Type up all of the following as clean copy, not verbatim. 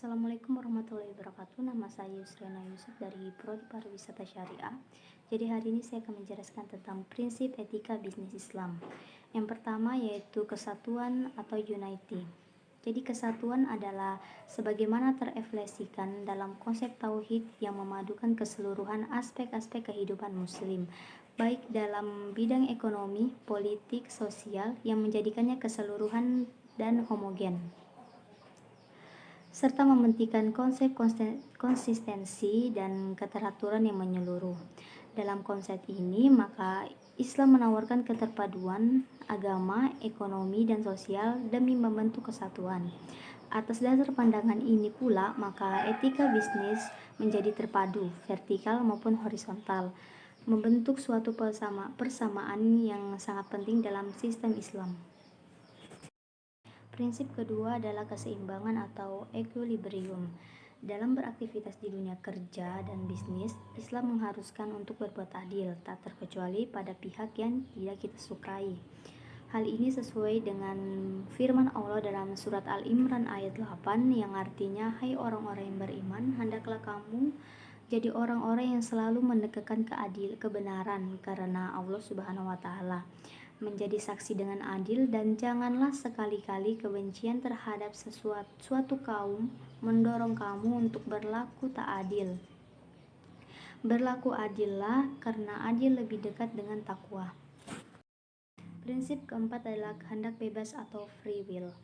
Assalamualaikum warahmatullahi wabarakatuh. Nama saya Yusriana Yusuf dari Prodi Pariwisata Syariah. Jadi hari ini saya akan menjelaskan tentang prinsip etika bisnis Islam. Yang pertama yaitu kesatuan atau unity. Jadi kesatuan adalah sebagaimana terefleksikan dalam konsep tauhid yang memadukan keseluruhan aspek-aspek kehidupan muslim, baik dalam bidang ekonomi, politik, sosial yang menjadikannya keseluruhan dan homogen, serta mementingkan konsep konsistensi dan keteraturan yang menyeluruh. Dalam konsep ini, maka Islam menawarkan keterpaduan agama, ekonomi, dan sosial demi membentuk kesatuan. Atas dasar pandangan ini pula, maka etika bisnis menjadi terpadu, vertikal maupun horizontal, membentuk suatu persamaan yang sangat penting dalam sistem Islam. Prinsip kedua adalah keseimbangan atau equilibrium. Dalam beraktivitas di dunia kerja dan bisnis, Islam mengharuskan untuk berbuat adil, tak terkecuali pada pihak yang tidak kita sukai. Hal ini sesuai dengan firman Allah dalam surat Al-Imran ayat 8 yang artinya, "Hai orang-orang yang beriman, hendaklah kamu jadi orang-orang yang selalu menegakkan kebenaran karena Allah Subhanahu wa taala, menjadi saksi dengan adil, dan janganlah sekali-kali kebencian terhadap suatu kaum mendorong kamu untuk berlaku tak adil. Berlaku adillah karena adil lebih dekat dengan takwa." Prinsip keempat adalah kehendak bebas atau free will.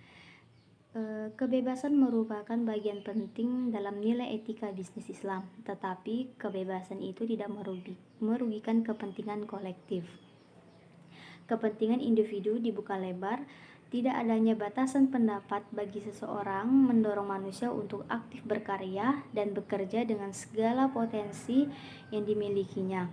Kebebasan merupakan bagian penting dalam nilai etika bisnis Islam, tetapi kebebasan itu tidak merugikan kepentingan kolektif. Kepentingan individu dibuka lebar, tidak adanya batasan pendapat bagi seseorang mendorong manusia untuk aktif berkarya dan bekerja dengan segala potensi yang dimilikinya.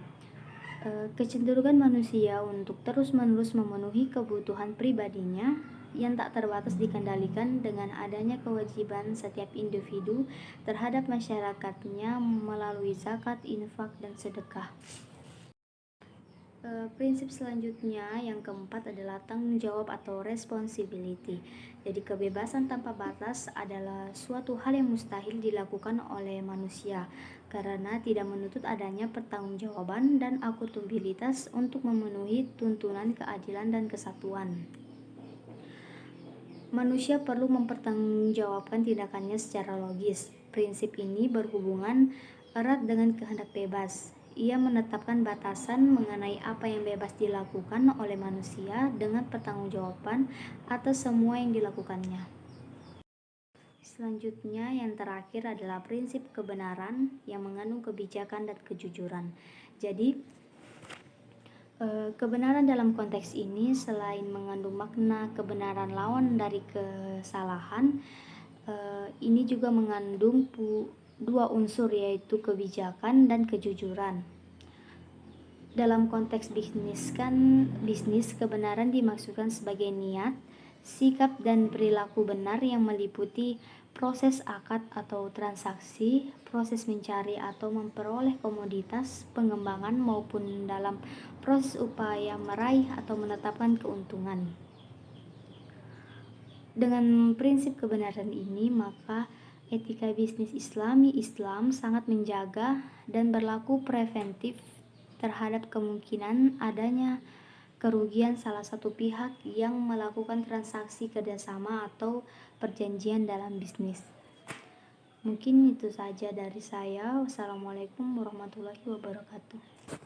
Kecenderungan manusia untuk terus-menerus memenuhi kebutuhan pribadinya yang tak terbatas dikendalikan dengan adanya kewajiban setiap individu terhadap masyarakatnya melalui zakat, infak, dan sedekah. Prinsip selanjutnya yang keempat adalah tanggung jawab atau responsibility. Jadi kebebasan tanpa batas adalah suatu hal yang mustahil dilakukan oleh manusia karena tidak menuntut adanya pertanggungjawaban dan akuntabilitas untuk memenuhi tuntunan keadilan dan kesatuan. Manusia perlu mempertanggungjawabkan tindakannya secara logis. Prinsip ini berhubungan erat dengan kehendak bebas. Ia menetapkan batasan mengenai apa yang bebas dilakukan oleh manusia dengan pertanggungjawaban atas semua yang dilakukannya. Selanjutnya yang terakhir adalah prinsip kebenaran yang mengandung kebijakan dan kejujuran. Jadi kebenaran dalam konteks ini selain mengandung makna kebenaran lawan dari kesalahan, ini juga mengandung dua unsur yaitu kebijakan dan kejujuran. Dalam konteks bisnis, kebenaran dimaksudkan sebagai niat, sikap, dan perilaku benar yang meliputi proses akad atau transaksi, proses mencari atau memperoleh komoditas, pengembangan, maupun dalam proses upaya meraih atau menetapkan keuntungan. Dengan prinsip kebenaran ini, maka etika bisnis Islam sangat menjaga dan berlaku preventif terhadap kemungkinan adanya kerugian salah satu pihak yang melakukan transaksi kerjasama atau perjanjian dalam bisnis. Mungkin itu saja dari saya. Wassalamualaikum warahmatullahi wabarakatuh.